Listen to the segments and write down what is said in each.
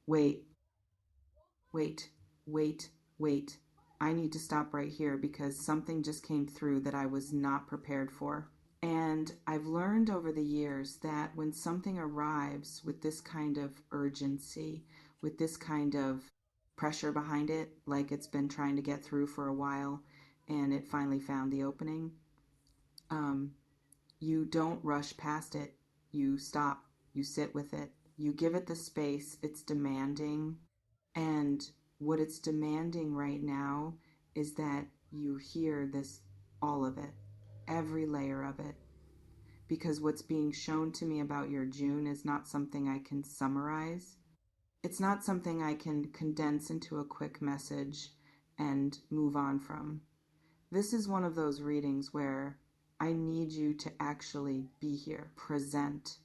Wait, wait, wait, wait. I need to stop right here because something just came through that I was not prepared for. And I've learned over the years that when something arrives with this kind of urgency, with this kind of pressure behind it, like it's been trying to get through for a while and it finally found the opening, um, you don't rush past it. You stop, you sit with it, you give it the space it's demanding. And what it's demanding right now is that you hear this, all of it, every layer of it, because what's being shown to me about your June is not something I can summarize. It's not something I can condense into a quick message and move on from. This is one of those readings where I need you to actually be here, present,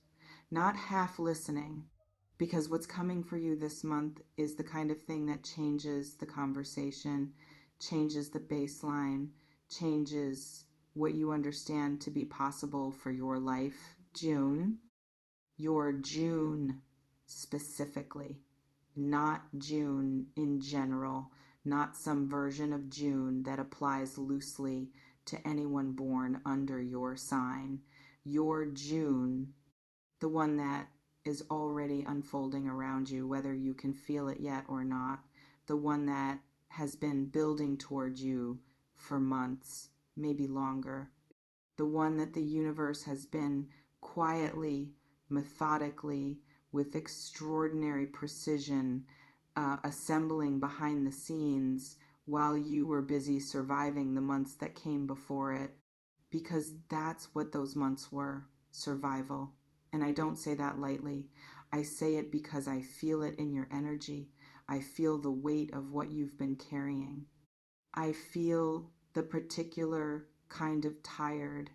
not half listening, because what's coming for you this month is the kind of thing that changes the conversation, changes the baseline, changes what you understand to be possible for your life. June, your June specifically, not June in general, not some version of June that applies loosely to anyone born under your sign. Your June, the one that is already unfolding around you, whether you can feel it yet or not, the one that has been building toward you for months, maybe longer, the one that the universe has been quietly, methodically, with extraordinary precision, assembling behind the scenes while you were busy surviving the months that came before it, because that's what those months were, survival. And I don't say that lightly. I say it because I feel it in your energy. I feel the weight of what you've been carrying. I feel the particular kind of tired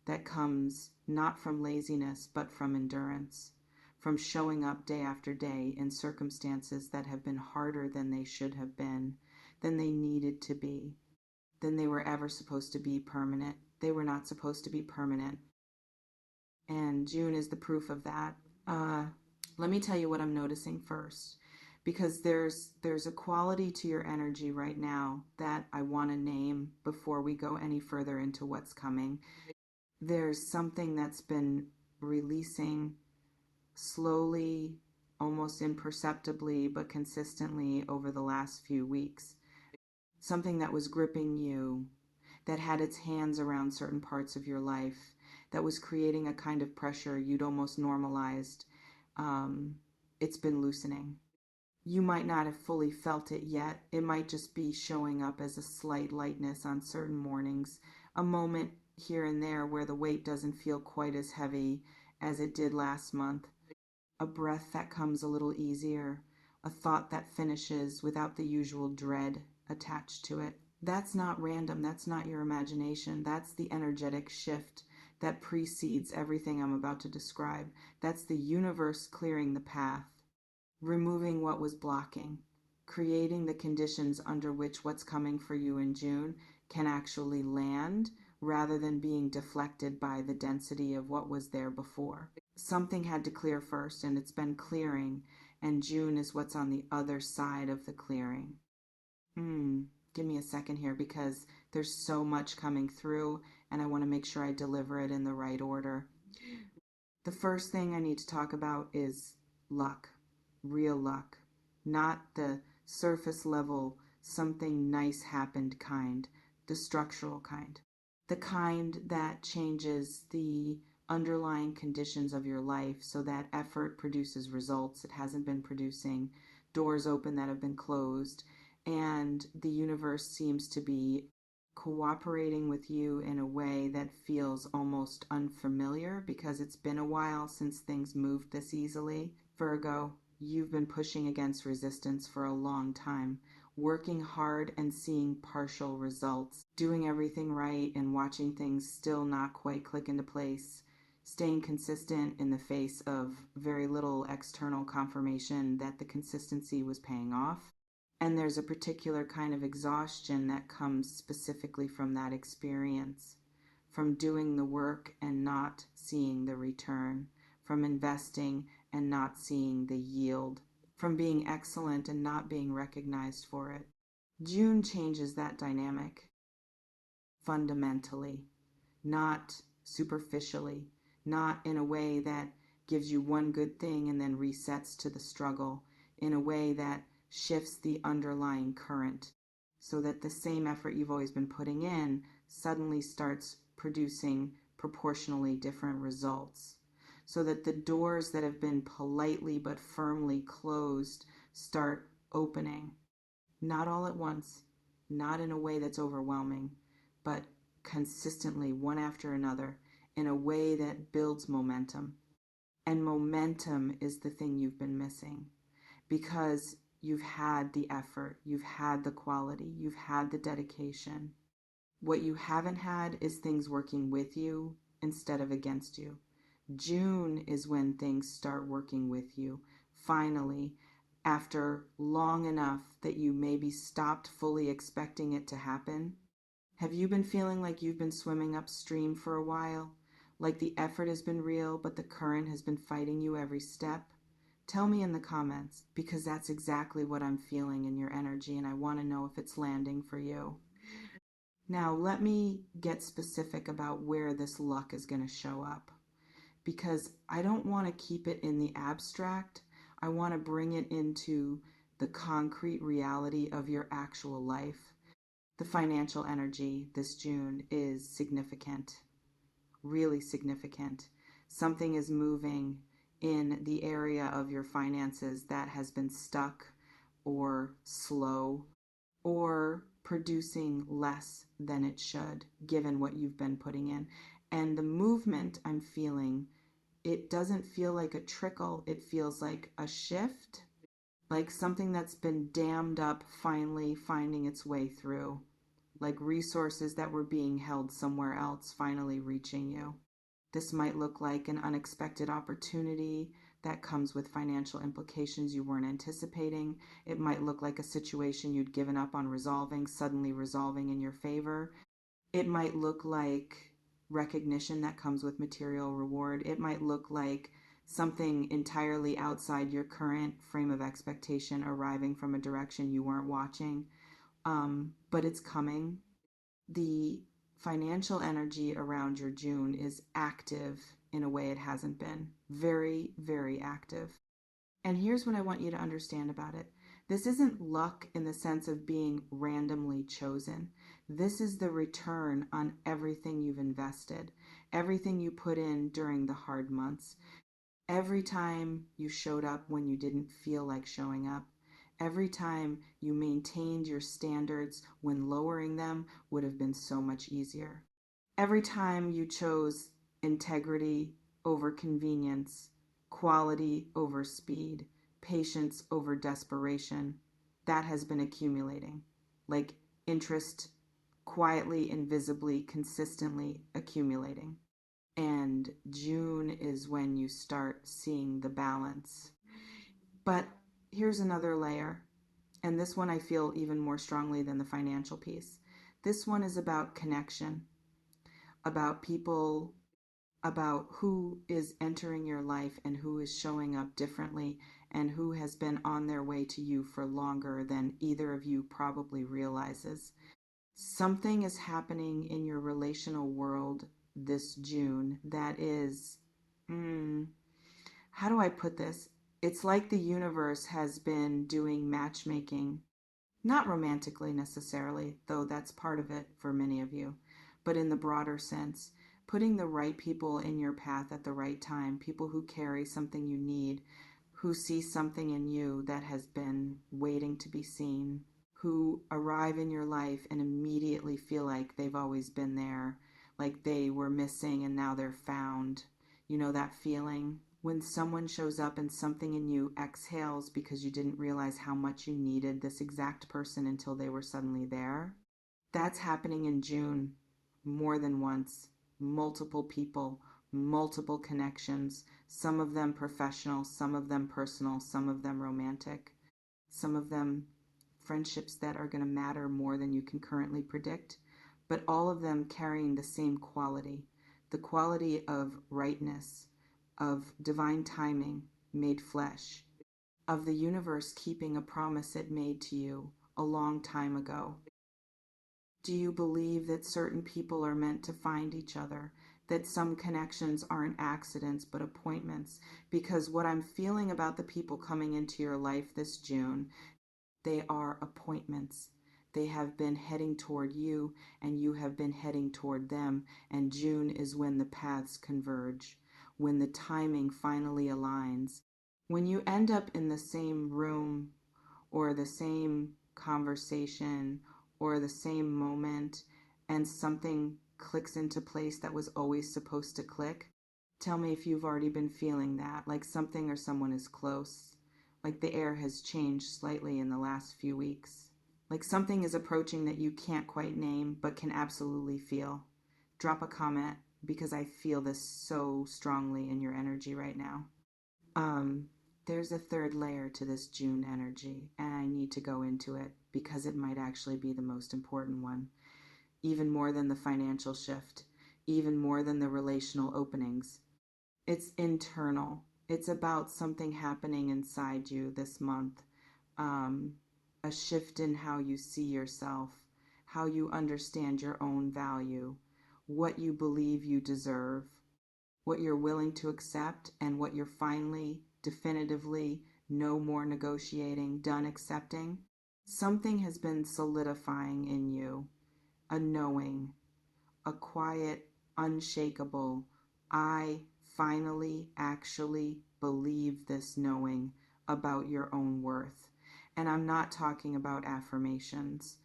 that comes not from laziness but from endurance, from showing up day after day in circumstances that have been harder than they should have been, than they needed to be, than they were ever supposed to be permanent. They were not supposed to be permanent. And June is the proof of that. Let me tell you what I'm noticing first, because there's a quality to your energy right now that I want to name before we go any further into what's coming. There's something that's been releasing slowly, almost imperceptibly, but consistently over the last few weeks. Something that was gripping you, that had its hands around certain parts of your life, that was creating a kind of pressure you'd almost normalized. It's been loosening. You might not have fully felt it yet. It might just be showing up as a slight lightness on certain mornings, a moment here and there where the weight doesn't feel quite as heavy as it did last month, a breath that comes a little easier, a thought that finishes without the usual dread attached to it. That's not random. That's not your imagination. That's the energetic shift that precedes everything I'm about to describe. That's the universe clearing the path, removing what was blocking, creating the conditions under which what's coming for you in June can actually land rather than being deflected by the density of what was there before. Something had to clear first, and it's been clearing, and June is what's on the other side of the clearing. Give me a second here because there's so much coming through and I want to make sure I deliver it in the right order. The first thing I need to talk about is luck, real luck, not the surface level, something nice happened kind, the structural kind, the kind that changes the underlying conditions of your life so that effort produces results it hasn't been producing, doors open that have been closed, and the universe seems to be cooperating with you in a way that feels almost unfamiliar because it's been a while since things moved this easily. Virgo, you've been pushing against resistance for a long time, working hard and seeing partial results, doing everything right and watching things still not quite click into place, staying consistent in the face of very little external confirmation that the consistency was paying off. And there's a particular kind of exhaustion that comes specifically from that experience, from doing the work and not seeing the return, from investing and not seeing the yield. from being excellent and not being recognized for it. June changes that dynamic fundamentally, not superficially, not in a way that gives you one good thing and then resets to the struggle, in a way that shifts the underlying current so that the same effort you've always been putting in suddenly starts producing proportionally different results. So that the doors that have been politely but firmly closed start opening. Not all at once, not in a way that's overwhelming, but consistently, one after another, in a way that builds momentum. And momentum is the thing you've been missing because you've had the effort, you've had the quality, you've had the dedication. What you haven't had is things working with you instead of against you. June is when things start working with you, finally, after long enough that you maybe stopped fully expecting it to happen. Have you been feeling like you've been swimming upstream for a while? Like the effort has been real, but the current has been fighting you every step? Tell me in the comments, because that's exactly what I'm feeling in your energy, and I want to know if it's landing for you. Now, let me get specific about where this luck is going to show up, because I don't want to keep it in the abstract. I want to bring it into the concrete reality of your actual life. The financial energy this June is significant, really significant. Something is moving in the area of your finances that has been stuck or slow or producing less than it should, given what you've been putting in. And the movement I'm feeling, it doesn't feel like a trickle, it feels like a shift, like something that's been dammed up finally finding its way through, like resources that were being held somewhere else finally reaching you. This might look like an unexpected opportunity that comes with financial implications you weren't anticipating. It might look like a situation you'd given up on resolving, suddenly resolving in your favor. It might look like recognition that comes with material reward. It might look like something entirely outside your current frame of expectation arriving from a direction you weren't watching. But it's coming. The financial energy around your June is active in a way it hasn't been. Very, very active. And here's what I want you to understand about it. This isn't luck in the sense of being randomly chosen. This is the return on everything you've invested, everything you put in during the hard months, every time you showed up when you didn't feel like showing up, every time you maintained your standards when lowering them would have been so much easier. Every time you chose integrity over convenience, quality over speed, patience over desperation, that has been accumulating. Like interest quietly, invisibly, consistently accumulating. And June is when you start seeing the balance. But here's another layer, and this one I feel even more strongly than the financial piece. This one is about connection, about people, about who is entering your life and who is showing up differently and who has been on their way to you for longer than either of you probably realizes. Something is happening in your relational world this June that is, how do I put this? It's like the universe has been doing matchmaking, not romantically necessarily, though that's part of it for many of you, but in the broader sense, putting the right people in your path at the right time, people who carry something you need, who see something in you that has been waiting to be seen, who arrive in your life and immediately feel like they've always been there, like they were missing and now they're found. You know that feeling? When someone shows up and something in you exhales because you didn't realize how much you needed this exact person until they were suddenly there. That's happening in June more than once. Multiple people, multiple connections, some of them professional, some of them personal, some of them romantic, some of them friendships that are going to matter more than you can currently predict, but all of them carrying the same quality, the quality of rightness, of divine timing made flesh, of the universe keeping a promise it made to you a long time ago? Do you believe that certain people are meant to find each other, that some connections aren't accidents but appointments? Because what I'm feeling about the people coming into your life this June, they are appointments. They have been heading toward you, and you have been heading toward them, and June is when the paths converge, when the timing finally aligns. When you end up in the same room or the same conversation or the same moment and something clicks into place that was always supposed to click, tell me if you've already been feeling that, like something or someone is close, like the air has changed slightly in the last few weeks, like something is approaching that you can't quite name but can absolutely feel. Drop a comment because I feel this so strongly in your energy right now. There's a third layer to this June energy, and I need to go into it because it might actually be the most important one, even more than the financial shift, even more than the relational openings. It's internal. It's about something happening inside you this month, a shift in how you see yourself, how you understand your own value, what you believe you deserve, what you're willing to accept, and what you're finally, definitively, no more negotiating, done accepting. Something has been solidifying in you, a knowing, a quiet, unshakable, I finally actually believe this knowing about your own worth. And I'm not talking about affirmations.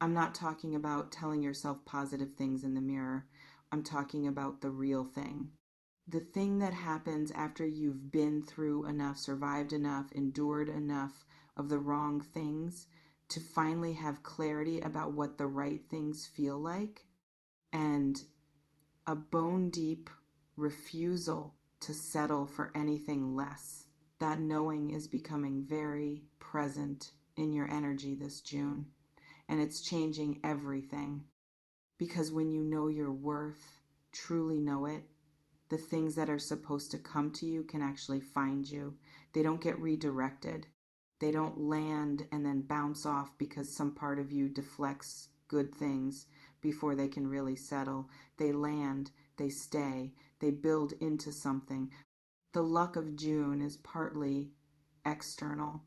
I'm not talking about telling yourself positive things in the mirror. I'm talking about the real thing. The thing that happens after you've been through enough, survived enough, endured enough of the wrong things to finally have clarity about what the right things feel like, and a bone deep refusal to settle for anything less. That knowing is becoming very present in your energy this June, and it's changing everything. Because when you know your worth, truly know it, the things that are supposed to come to you can actually find you. They don't get redirected. They don't land and then bounce off because some part of you deflects good things before they can really settle. They land, they stay, they build into something. The luck of June is partly external,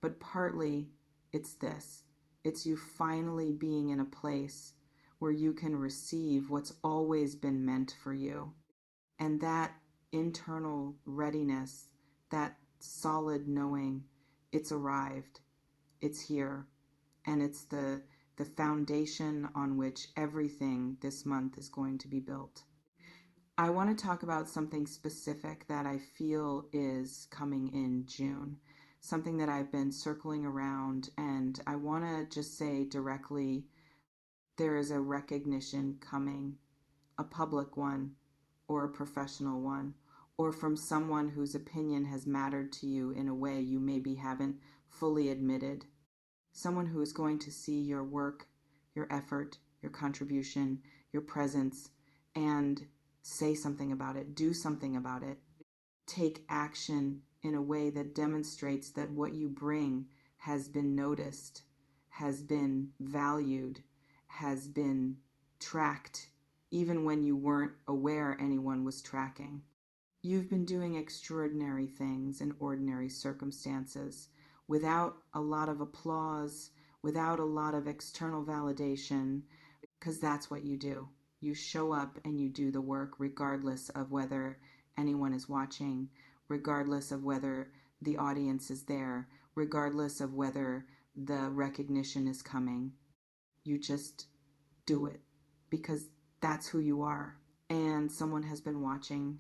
but partly it's this. It's you finally being in a place where you can receive what's always been meant for you. And that internal readiness, that solid knowing, it's arrived, it's here, and it's the foundation on which everything this month is going to be built. I want to talk about something specific that I feel is coming in June, something that I've been circling around, and I want to just say directly, there is a recognition coming, a public one, or a professional one, or from someone whose opinion has mattered to you in a way you maybe haven't fully admitted. Someone who is going to see your work, your effort, your contribution, your presence, and say something about it, do something about it. Take action in a way that demonstrates that what you bring has been noticed, has been valued, has been tracked, even when you weren't aware anyone was tracking. You've been doing extraordinary things in ordinary circumstances, without a lot of applause, without a lot of external validation, because that's what you do. You show up and you do the work regardless of whether anyone is watching, regardless of whether the audience is there, regardless of whether the recognition is coming. You just do it because that's who you are. And someone has been watching,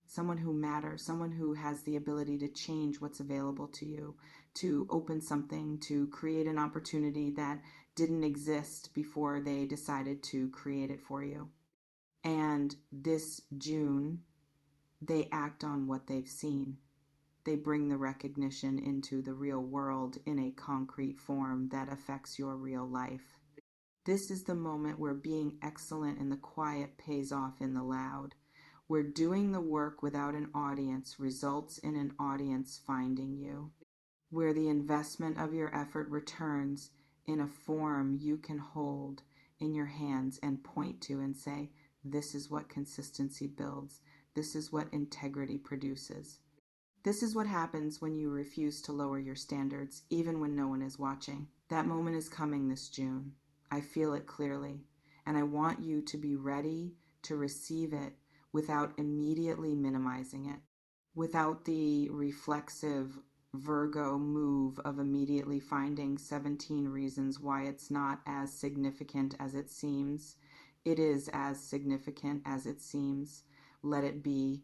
someone who matters, someone who has the ability to change what's available to you, to open something, to create an opportunity that didn't exist before they decided to create it for you. And this June, they act on what they've seen. They bring the recognition into the real world in a concrete form that affects your real life. This is the moment where being excellent in the quiet pays off in the loud, where doing the work without an audience results in an audience finding you, where the investment of your effort returns in a form you can hold in your hands and point to and say, this is what consistency builds. This is what integrity produces. This is what happens when you refuse to lower your standards, even when no one is watching. That moment is coming this June. I feel it clearly, and I want you to be ready to receive it without immediately minimizing it, without the reflexive Virgo move of immediately finding 17 reasons why it's not as significant as it seems. It is as significant as it seems. Let it be.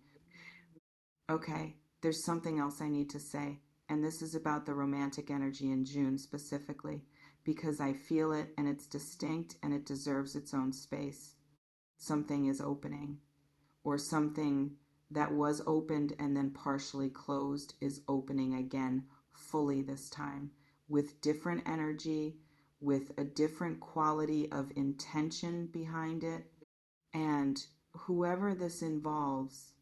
Okay, there's something else I need to say, and this is about the romantic energy in June specifically, because I feel it and it's distinct and it deserves its own space. Something is opening, or something that was opened and then partially closed is opening again fully this time, with different energy, with a different quality of intention behind it. And whoever this involves,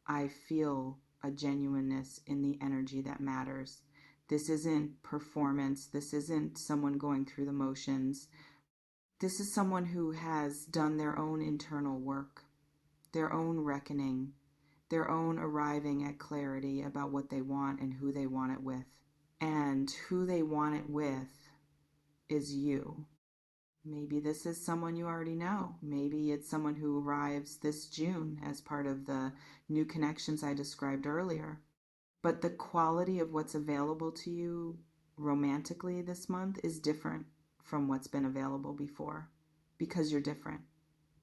I feel a genuineness in the energy that matters. This isn't performance. This isn't someone going through the motions. This is someone who has done their own internal work, their own reckoning, their own arriving at clarity about what they want and who they want it with. And who they want it with is you. Maybe this is someone you already know. Maybe it's someone who arrives this June as part of the new connections I described earlier. But the quality of what's available to you romantically this month is different from what's been available before, because you're different.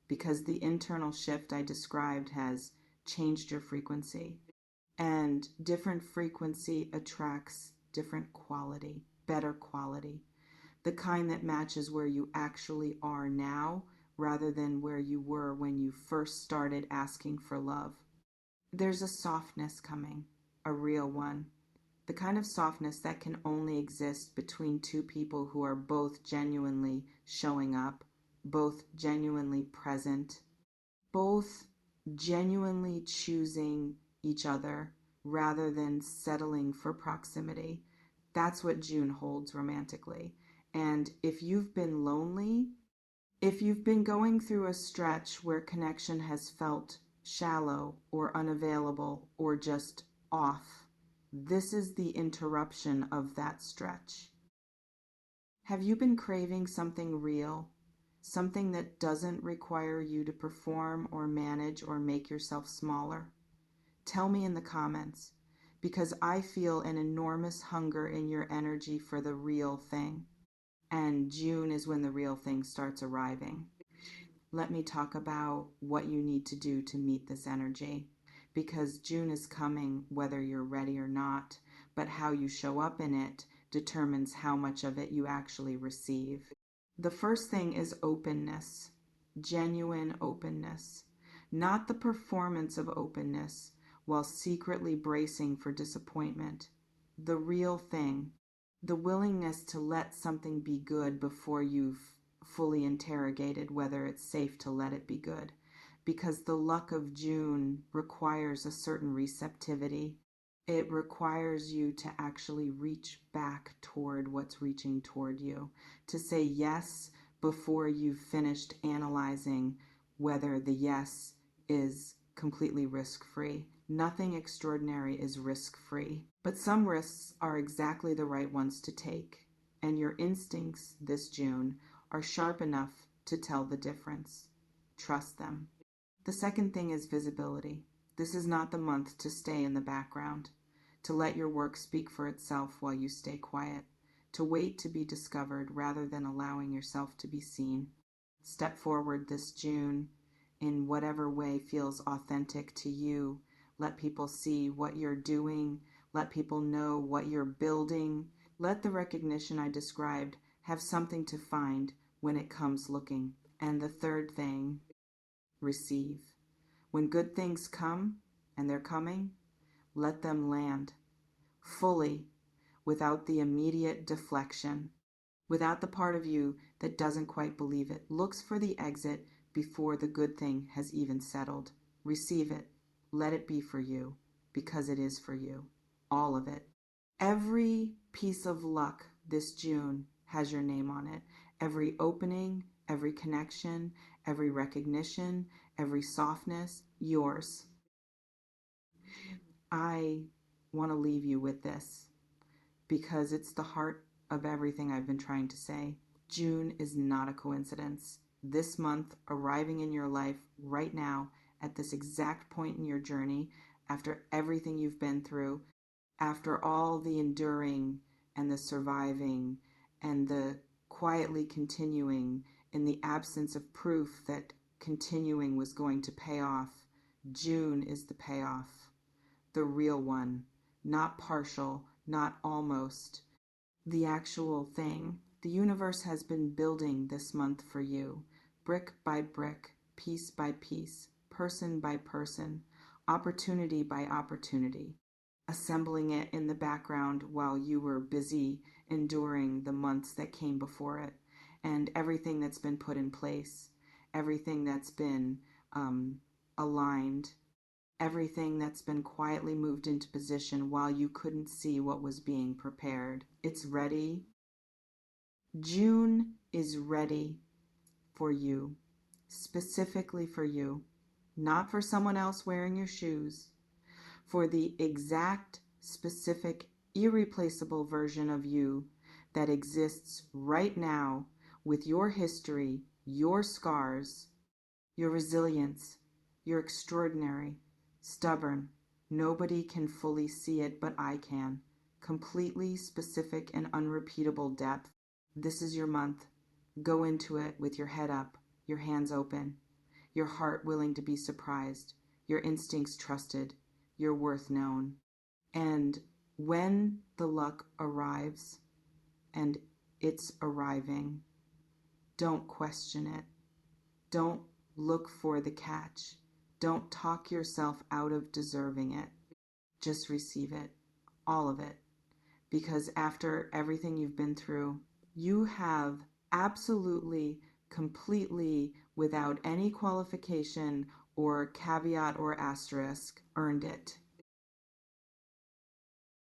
Because the internal shift I described has changed your frequency. And different frequency attracts different quality, better quality. The kind that matches where you actually are now rather than where you were when you first started asking for love. There's a softness coming, a real one. The kind of softness that can only exist between two people who are both genuinely showing up, both genuinely present, both genuinely choosing each other rather than settling for proximity. That's what June holds romantically. And if you've been lonely, if you've been going through a stretch where connection has felt shallow or unavailable or just off, this is the interruption of that stretch. Have you been craving something real? Something that doesn't require you to perform or manage or make yourself smaller? Tell me in the comments, because I feel an enormous hunger in your energy for the real thing. And June is when the real thing starts arriving. Let me talk about what you need to do to meet this energy, because June is coming whether you're ready or not, but how you show up in it determines how much of it you actually receive. The first thing is openness, genuine openness, not the performance of openness while secretly bracing for disappointment. The real thing, the willingness to let something be good before you've fully interrogated whether it's safe to let it be good, because the luck of June requires a certain receptivity. It requires you to actually reach back toward what's reaching toward you, to say yes before you've finished analyzing whether the yes is completely risk-free. Nothing extraordinary is risk-free, but some risks are exactly the right ones to take, and your instincts this June are sharp enough to tell the difference. Trust them. The second thing is visibility. This is not the month to stay in the background, to let your work speak for itself while you stay quiet, to wait to be discovered rather than allowing yourself to be seen. Step forward this June in whatever way feels authentic to you. Let people see what you're doing. Let people know what you're building. Let the recognition I described have something to find when it comes looking. And the third thing, receive. When good things come, and they're coming, let them land fully, without the immediate deflection, without the part of you that doesn't quite believe it, looks for the exit before the good thing has even settled. Receive it. let it be for you, because it is for you. All of it. Every piece of luck this June has your name on it. Every opening, every connection, every recognition, every softness, yours. I want to leave you with this because it's the heart of everything I've been trying to say. June is not a coincidence. This month arriving in your life right now at this exact point in your journey, after everything you've been through, after all the enduring and the surviving and the quietly continuing in the absence of proof that continuing was going to pay off, June is the payoff. The real one, not partial, not almost, the actual thing. The universe has been building this month for you, brick by brick, piece by piece, person by person, opportunity by opportunity, assembling it in the background while you were busy enduring the months that came before it, and everything that's been put in place, everything that's been aligned, everything that's been quietly moved into position while you couldn't see what was being prepared. It's ready. June is ready for you, specifically for you, not for someone else wearing your shoes, for the exact, specific, irreplaceable version of you that exists right now with your history, your scars, your resilience. You're extraordinary, stubborn. Nobody can fully see it, but I can. Completely specific and unrepeatable depth. This is your month. Go into it with your head up, your hands open, your heart willing to be surprised, your instincts trusted, your worth known. And when the luck arrives, and it's arriving, don't question it. Don't look for the catch. Don't talk yourself out of deserving it. Just receive it, all of it. Because after everything you've been through, you have absolutely, completely, without any qualification or caveat or asterisk, earned it.